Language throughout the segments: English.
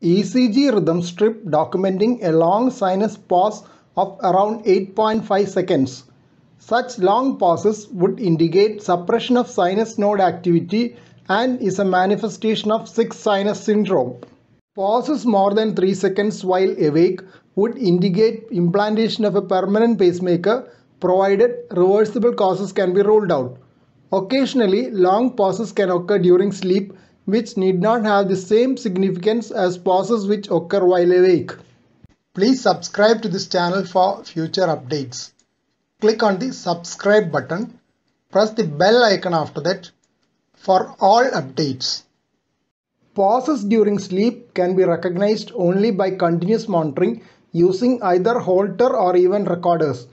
ECG rhythm strip documenting a long sinus pause of around 8.5 seconds. Such long pauses would indicate suppression of sinus node activity and is a manifestation of sick sinus syndrome. Pauses more than 3 seconds while awake would indicate implantation of a permanent pacemaker, provided reversible causes can be ruled out. Occasionally, long pauses can occur during sleep, which need not have the same significance as pauses which occur while awake. Please subscribe to this channel for future updates. Click on the subscribe button. Press the bell icon after that for all updates. Pauses during sleep can be recognized only by continuous monitoring using either Holter or even recorders.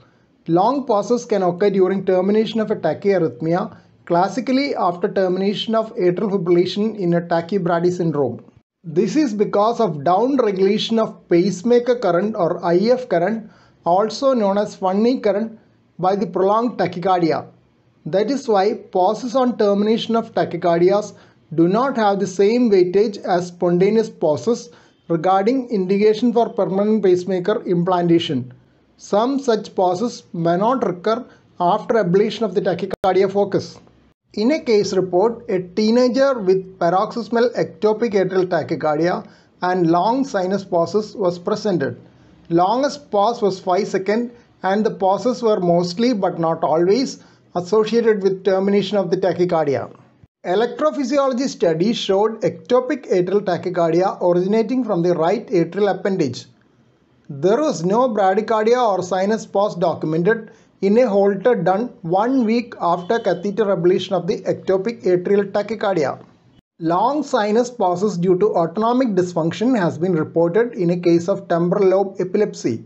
Long pauses can occur during termination of a tachyarrhythmia, classically after termination of atrial fibrillation in a tachybrady syndrome. This is because of down-regulation of pacemaker current or IF current, also known as funny current, by the prolonged tachycardia. That is why pauses on termination of tachycardias do not have the same weightage as spontaneous pauses regarding indication for permanent pacemaker implantation. Some such pauses may not recur after ablation of the tachycardia focus. In a case report, a teenager with paroxysmal ectopic atrial tachycardia and long sinus pauses was presented. Longest pause was 5 seconds and the pauses were mostly but not always associated with termination of the tachycardia. Electrophysiology studies showed ectopic atrial tachycardia originating from the right atrial appendage. There was no bradycardia or sinus pause documented in a Holter done 1 week after catheter ablation of the ectopic atrial tachycardia. Long sinus pauses due to autonomic dysfunction has been reported in a case of temporal lobe epilepsy.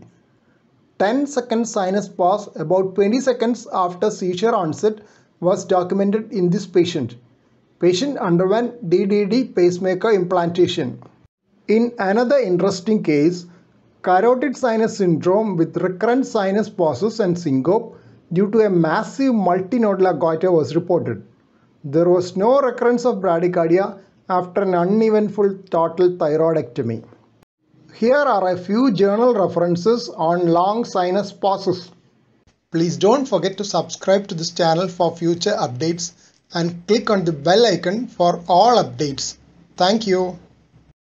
10-second sinus pause about 20 seconds after seizure onset was documented in this patient. Patient underwent DDD pacemaker implantation. In another interesting case, carotid sinus syndrome with recurrent sinus pauses and syncope due to a massive multinodular goiter was reported. There was no recurrence of bradycardia after an uneventful total thyroidectomy. Here are a few journal references on long sinus pauses. Please don't forget to subscribe to this channel for future updates and click on the bell icon for all updates. Thank you.